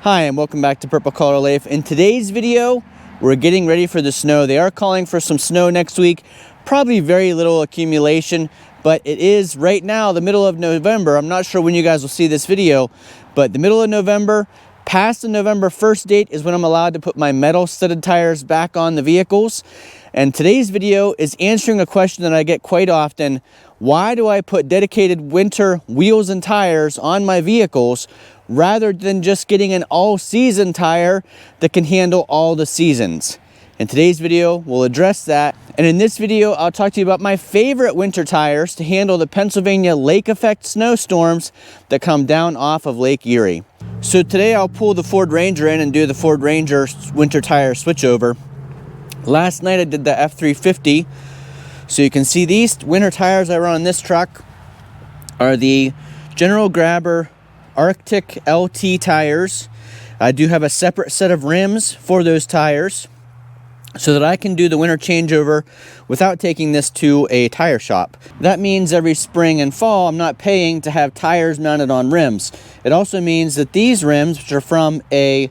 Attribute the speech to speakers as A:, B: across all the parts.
A: Hi, and welcome back to Purple Collar Life. In today's video, we're getting ready for the snow. They are calling for some snow next week. Probably very little accumulation, but it is right now the middle of November. I'm not sure when you guys will see this video, but the middle of November, past the November 1st date is when I'm allowed to put my metal studded tires back on the vehicles. And today's video is answering a question that I get quite often. Why do I put dedicated winter wheels and tires on my vehicles rather than just getting an all-season tire that can handle all the seasons? In today's video, we'll address that. And in this video, I'll talk to you about my favorite winter tires to handle the Pennsylvania lake effect snowstorms that come down off of Lake Erie. So today I'll pull the Ford Ranger in and do the Ford Ranger winter tire switchover. Last night I did the F350. So you can see these winter tires I run on this truck are the General Grabber Arctic LT tires. I do have a separate set of rims for those tires so that I can do the winter changeover without taking this to a tire shop. That means every spring and fall I'm not paying to have tires mounted on rims. It also means that these rims, which are from I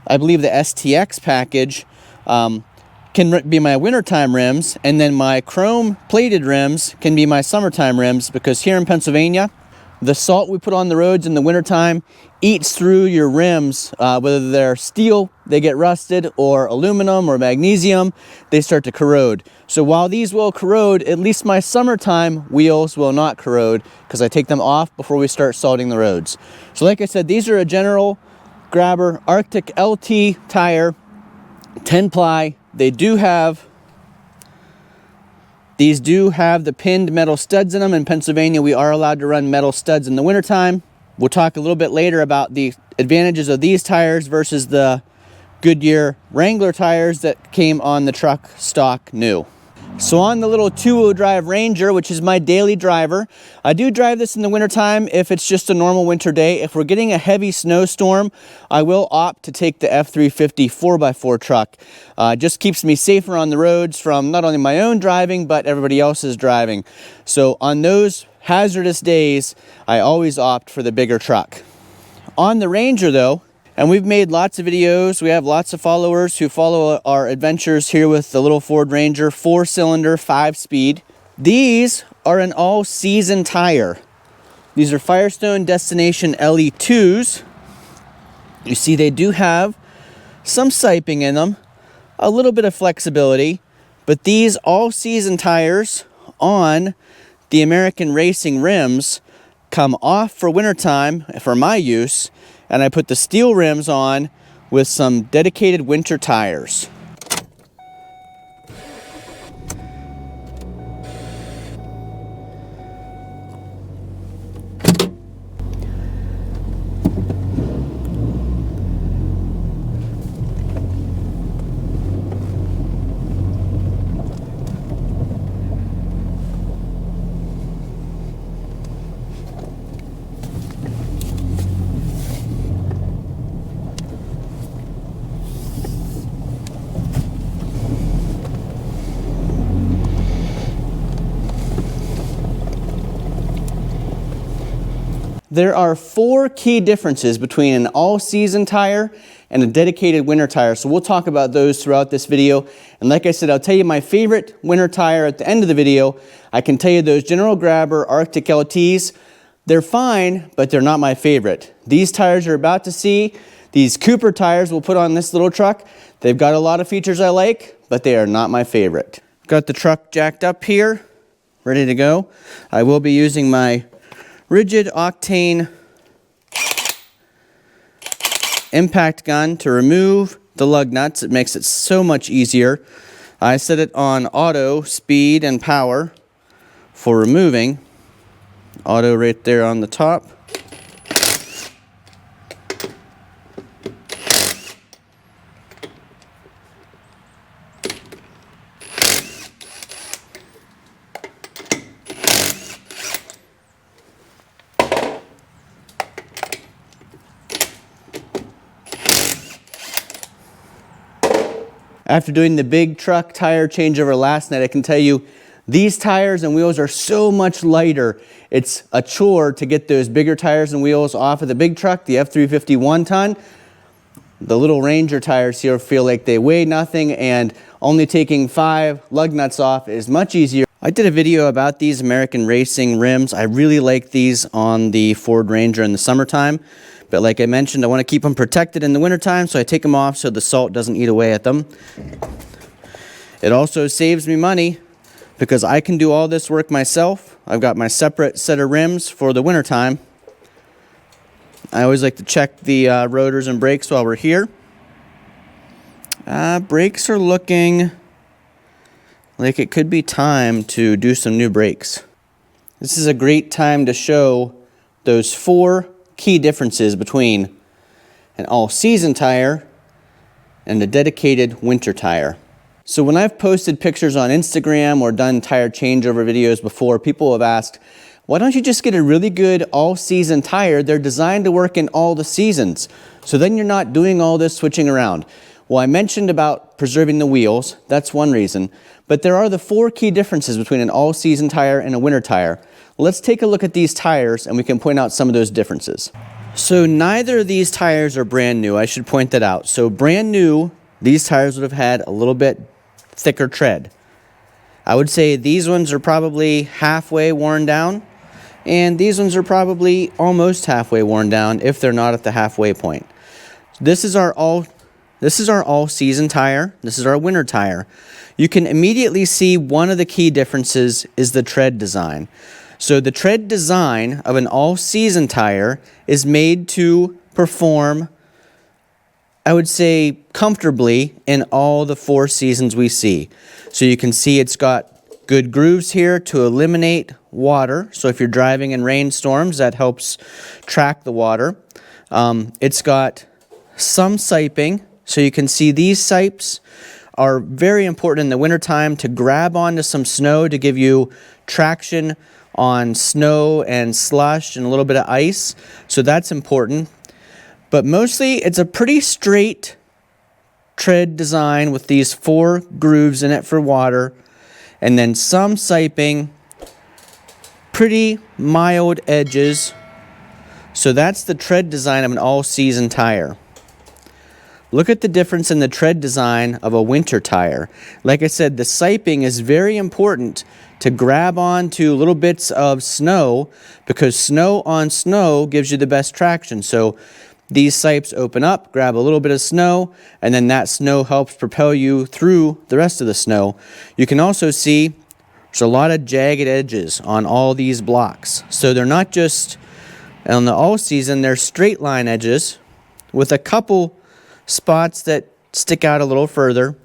A: believe the STX package, can be my wintertime rims, and then my chrome plated rims can be my summertime rims, because here in Pennsylvania, the salt we put on the roads in the wintertime eats through your rims. Whether they're steel, they get rusted, or aluminum or magnesium, they start to corrode. So while these will corrode, at least my summertime wheels will not corrode because I take them off before we start salting the roads. So like I said, these are a General Grabber Arctic LT tire, 10 ply. These do have the pinned metal studs in them. In Pennsylvania, we are allowed to run metal studs in the wintertime. We'll talk a little bit later about the advantages of these tires versus the Goodyear Wrangler tires that came on the truck stock new. So on the little two-wheel drive Ranger, which is my daily driver, I do drive this in the wintertime if it's just a normal winter day. If we're getting a heavy snowstorm, I will opt to take the F350 4x4 truck. Just keeps me safer on the roads from not only my own driving, but everybody else's driving. So on those hazardous days, I always opt for the bigger truck. On the Ranger though, and we've made lots of videos. We have lots of followers who follow our adventures here with the little Ford Ranger 4-cylinder 5-speed. These are an all-season tire. These are Firestone Destination LE2s. You see they do have some siping in them, a little bit of flexibility, but these all-season tires on the American Racing rims come off for wintertime for my use, and I put the Stihl rims on with some dedicated winter tires. There are 4 key differences between an all-season tire and a dedicated winter tire. So we'll talk about those throughout this video. And like I said, I'll tell you my favorite winter tire at the end of the video. I can tell you those General Grabber Arctic LTs, they're fine, but they're not my favorite. These tires you're about to see, these Cooper tires we'll put on this little truck, they've got a lot of features I like, but they are not my favorite. Got the truck jacked up here, ready to go. I will be using my Ridgid Octane impact gun to remove the lug nuts. It makes it so much easier. I set it on auto, speed, and power for removing. Auto right there on the top. After doing the big truck tire changeover last night, I can tell you these tires and wheels are so much lighter. It's a chore to get those bigger tires and wheels off of the big truck, the F350 1-ton. The little Ranger tires here feel like they weigh nothing, and only taking 5 lug nuts off is much easier. I did a video about these American Racing rims. I really like these on the Ford Ranger in the summertime, but like I mentioned, I want to keep them protected in the wintertime, so I take them off so the salt doesn't eat away at them. It also saves me money because I can do all this work myself. I've got my separate set of rims for the wintertime. I always like to check the rotors and brakes while we're here. Brakes are looking like it could be time to do some new brakes. This is a great time to show those 4 key differences between an all-season tire and a dedicated winter tire. So when I've posted pictures on Instagram or done tire changeover videos before, people have asked, why don't you just get a really good all-season tire? They're designed to work in all the seasons. So then you're not doing all this switching around. Well, I mentioned about preserving the wheels. That's one reason. But there are the 4 key differences between an all-season tire and a winter tire. Let's take a look at these tires and we can point out some of those differences. So neither of these tires are brand new. I should point that out. So brand new, these tires would have had a little bit thicker tread. I would say these ones are probably halfway worn down. And these ones are probably almost halfway worn down if they're not at the halfway point. This is our all-season tire. This is our winter tire. You can immediately see one of the key differences is the tread design. So the tread design of an all-season tire is made to perform, I would say, comfortably in all the 4 seasons we see. So you can see it's got good grooves here to eliminate water. So if you're driving in rainstorms, that helps track the water. It's got some siping. So you can see these sipes are very important in the wintertime to grab onto some snow to give you traction on snow and slush and a little bit of ice. So that's important. But mostly it's a pretty straight tread design with these 4 grooves in it for water. And then some siping, pretty mild edges. So that's the tread design of an all-season tire. Look at the difference in the tread design of a winter tire. Like I said, the siping is very important to grab onto little bits of snow because snow on snow gives you the best traction. So these sipes open up, grab a little bit of snow, and then that snow helps propel you through the rest of the snow. You can also see there's a lot of jagged edges on all these blocks. So they're not just on the all season, they're straight line edges with a couple spots that stick out a little further.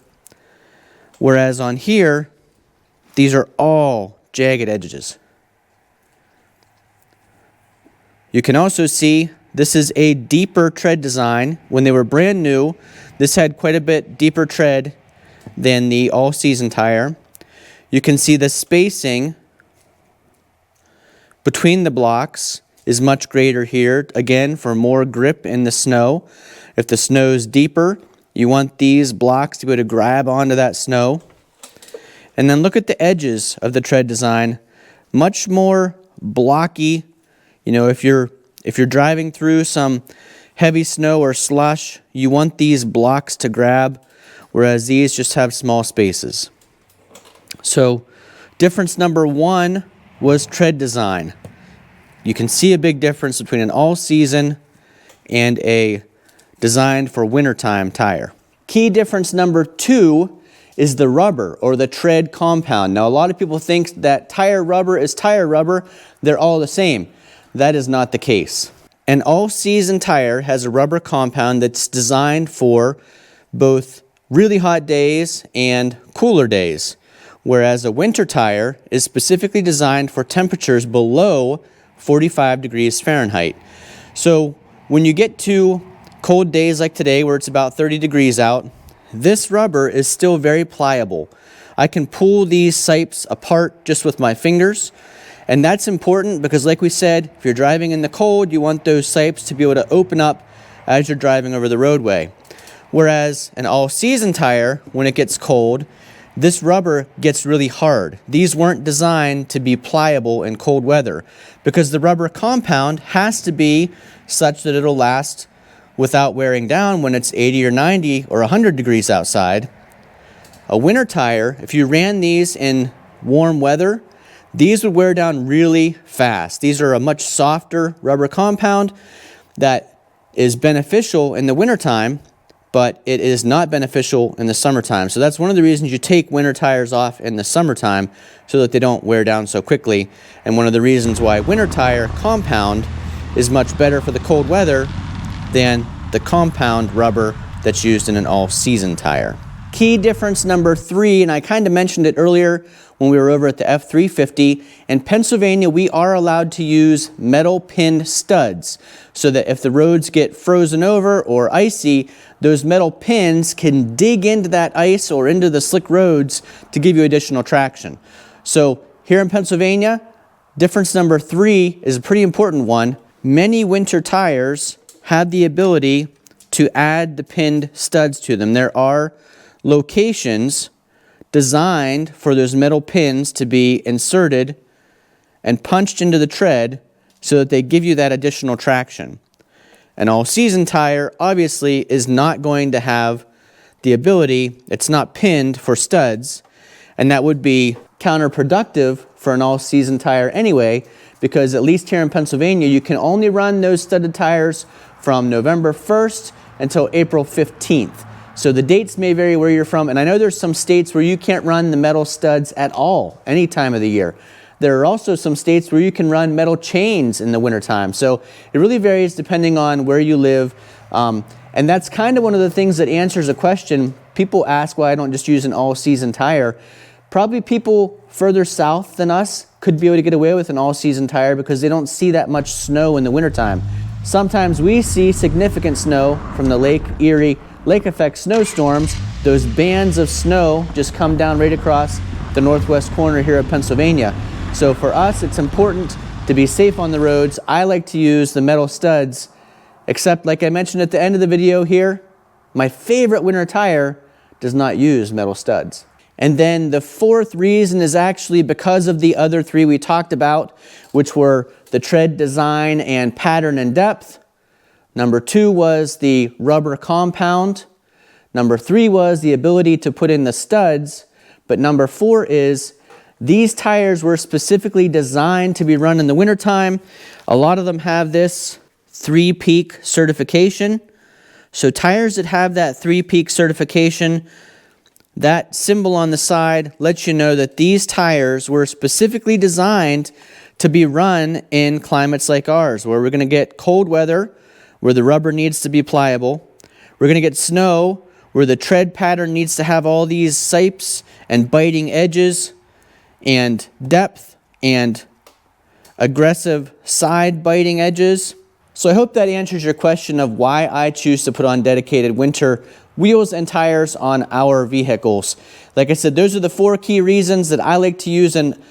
A: Whereas on here, these are all jagged edges. You can also see this is a deeper tread design. When they were brand new, this had quite a bit deeper tread than the all-season tire. You can see the spacing between the blocks is much greater here, again, for more grip in the snow. If the snow's deeper, you want these blocks to be able to grab onto that snow. And then look at the edges of the tread design, much more blocky. You know, if you're driving through some heavy snow or slush, you want these blocks to grab, whereas these just have small spaces. So difference number 1 was tread design. You can see a big difference between an all-season and a designed for wintertime tire. Key difference number 2 is the rubber or the tread compound. Now a lot of people think that tire rubber is tire rubber. They're all the same. That is not the case. An all-season tire has a rubber compound that's designed for both really hot days and cooler days, whereas a winter tire is specifically designed for temperatures below 45 degrees Fahrenheit. So when you get to cold days like today where it's about 30 degrees out, this rubber is still very pliable. I can pull these sipes apart just with my fingers. And that's important because, like we said, if you're driving in the cold, you want those sipes to be able to open up as you're driving over the roadway. Whereas an all-season tire, when it gets cold, this rubber gets really hard. These weren't designed to be pliable in cold weather because the rubber compound has to be such that it'll last without wearing down when it's 80 or 90 or 100 degrees outside. A winter tire, if you ran these in warm weather, these would wear down really fast. These are a much softer rubber compound that is beneficial in the wintertime, but it is not beneficial in the summertime. So that's one of the reasons you take winter tires off in the summertime, so that they don't wear down so quickly. And one of the reasons why winter tire compound is much better for the cold weather than the compound rubber that's used in an all-season tire. Key difference number 3, and I kind of mentioned it earlier when we were over at the F350. In Pennsylvania, we are allowed to use metal pinned studs, so that if the roads get frozen over or icy, those metal pins can dig into that ice or into the slick roads to give you additional traction. So here in Pennsylvania, difference number 3 is a pretty important one. Many winter tires have the ability to add the pinned studs to them. There are locations designed for those metal pins to be inserted and punched into the tread so that they give you that additional traction. An all-season tire obviously is not going to have the ability, it's not pinned for studs, and that would be counterproductive for an all-season tire anyway, because at least here in Pennsylvania, you can only run those studded tires from November 1st until April 15th. So the dates may vary where you're from, and I know there's some states where you can't run the metal studs at all any time of the year. There are also some states where you can run metal chains in the wintertime. So it really varies depending on where you live. And that's kind of one of the things that answers a question. People ask why I don't just use an all-season tire. Probably people further south than us could be able to get away with an all-season tire because they don't see that much snow in the wintertime. Sometimes we see significant snow from the Lake Erie lake effect snowstorms. Those bands of snow just come down right across the northwest corner here of Pennsylvania. So for us, it's important to be safe on the roads. I like to use the metal studs, except like I mentioned at the end of the video here, my favorite winter tire does not use metal studs. And then the 4th reason is actually because of the other 3 we talked about, which were the tread design and pattern and depth. Number 2 was the rubber compound. Number 3 was the ability to put in the studs. But number 4 is these tires were specifically designed to be run in the wintertime. A lot of them have this 3-peak certification. So tires that have that 3-peak certification, that symbol on the side lets you know that these tires were specifically designed to be run in climates like ours, where we're going to get cold weather, where the rubber needs to be pliable. We're going to get snow, where the tread pattern needs to have all these sipes and biting edges and depth and aggressive side biting edges. So I hope that answers your question of why I choose to put on dedicated winter wheels and tires on our vehicles. Like I said, those are the 4 key reasons that I like to use an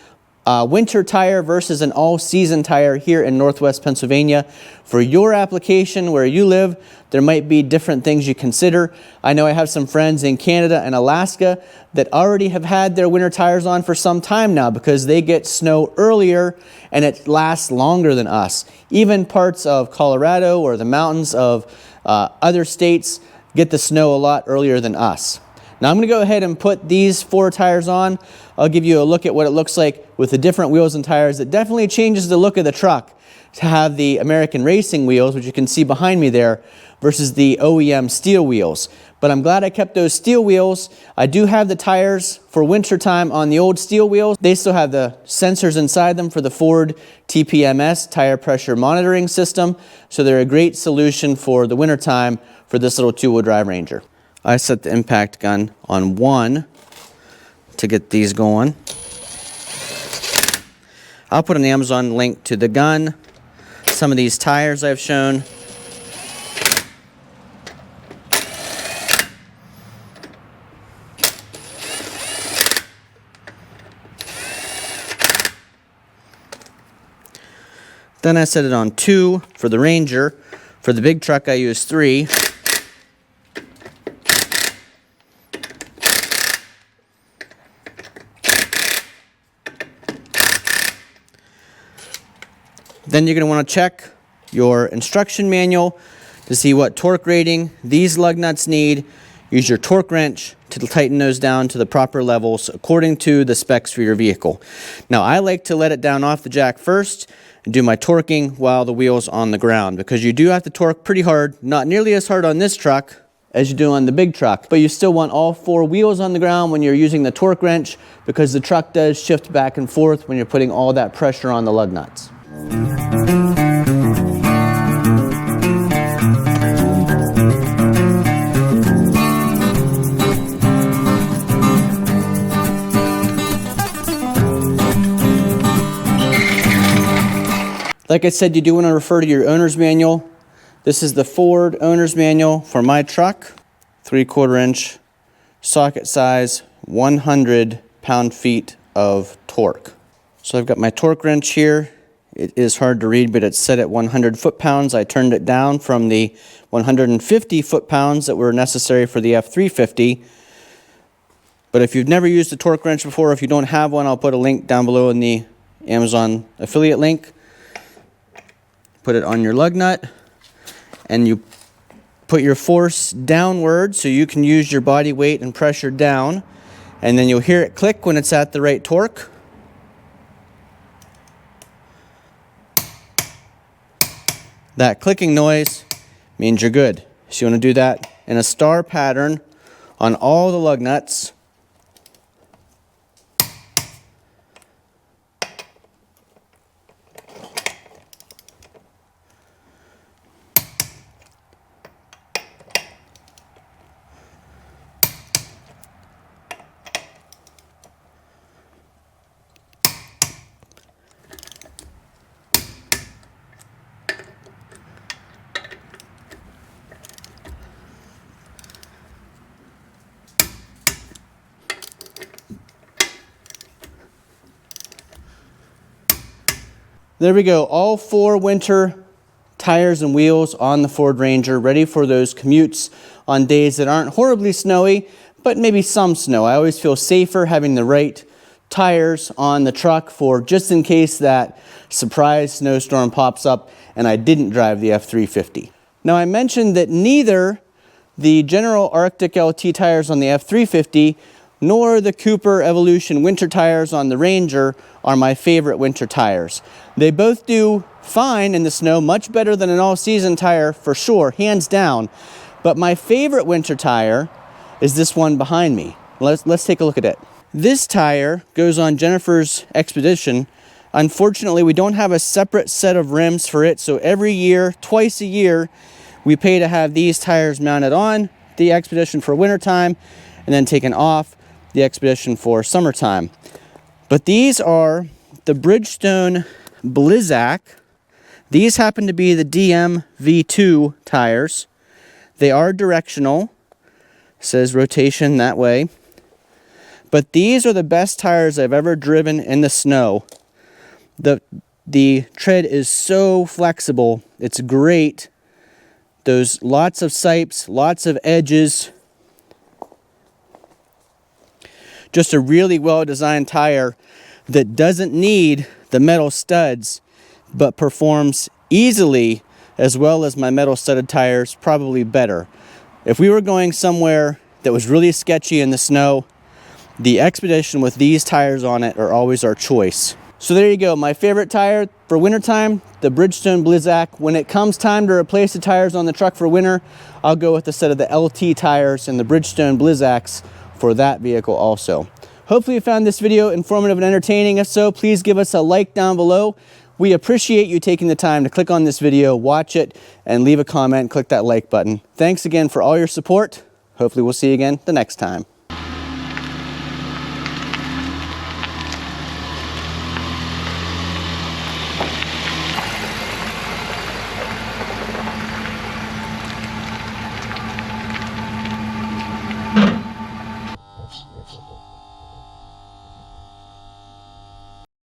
A: winter tire versus an all-season tire here in Northwest Pennsylvania. For your application where you live, there might be different things you consider. I know I have some friends in Canada and Alaska that already have had their winter tires on for some time now because they get snow earlier and it lasts longer than us. Even parts of Colorado or the mountains of other states get the snow a lot earlier than us. Now I'm going to go ahead and put these 4 tires on. I'll give you a look at what it looks like with the different wheels and tires. It definitely changes the look of the truck to have the American racing wheels, which you can see behind me there, versus the OEM Stihl wheels. But I'm glad I kept those Stihl wheels. I do have the tires for winter time on the old Stihl wheels. They still have the sensors inside them for the Ford TPMS, tire pressure monitoring system. So they're a great solution for the winter time for this little 2-wheel drive Ranger. I set the impact gun on 1 to get these going. I'll put an Amazon link to the gun, some of these tires I've shown. Then I set it on 2 for the Ranger. For the big truck I use 3. Then you're going to want to check your instruction manual To see what torque rating these lug nuts need, use your torque wrench to tighten those down to the proper levels according to the specs for your vehicle. Now, I like to let it down off the jack first and do my torquing while the wheel's on the ground, because you do have to torque pretty hard, not nearly as hard on this truck as you do on the big truck, but you still want all 4 wheels on the ground when you're using the torque wrench, because the truck does shift back and forth when you're putting all that pressure on the lug nuts. Like I said, you do want to refer to your owner's manual. This is the Ford owner's manual for my truck. 3/4 inch socket size, 100 pound-feet of torque. So I've got my torque wrench here. It is hard to read, but it's set at 100 foot-pounds. I turned it down from the 150 foot-pounds that were necessary for the F350. But if you've never used a torque wrench before, if you don't have one, I'll put a link down below in the Amazon affiliate link. Put it on your lug nut, and you put your force downward so you can use your body weight and pressure down, and then you'll hear it click when it's at the right torque. That clicking noise means you're good. So you want to do that in a star pattern on all the lug nuts. There we go, all 4 winter tires and wheels on the Ford Ranger, ready for those commutes on days that aren't horribly snowy, but maybe some snow. I always feel safer having the right tires on the truck for just in case that surprise snowstorm pops up and I didn't drive the F350. Now, I mentioned that neither the General Arctic LT tires on the F350 nor the Cooper Evolution winter tires on the Ranger are my favorite winter tires. They both do fine in the snow, much better than an all-season tire for sure, hands down. But my favorite winter tire is this one behind me. Let's take a look at it. This tire goes on Jennifer's Expedition. Unfortunately, we don't have a separate set of rims for it, so every year, twice a year, we pay to have these tires mounted on the Expedition for wintertime and then taken off the Expedition for summertime. But these are the Bridgestone Blizzak. These happen to be the DM V2 tires. They are directional. It says rotation that way. But these are the best tires I've ever driven in the snow. The tread is so flexible. It's great. Those lots of sipes, lots of edges. Just a really well-designed tire that doesn't need the metal studs, but performs easily as well as my metal studded tires, probably better. If we were going somewhere that was really sketchy in the snow, the Expedition with these tires on it are always our choice. So there you go, my favorite tire for wintertime, the Bridgestone Blizzak. When it comes time to replace the tires on the truck for winter, I'll go with a set of the LT tires and the Bridgestone Blizzaks for that vehicle also. Hopefully you found this video informative and entertaining. If so, please give us a like down below. We appreciate you taking the time to click on this video, watch it, and leave a comment, click that like button. Thanks again for all your support. Hopefully we'll see you again the next time.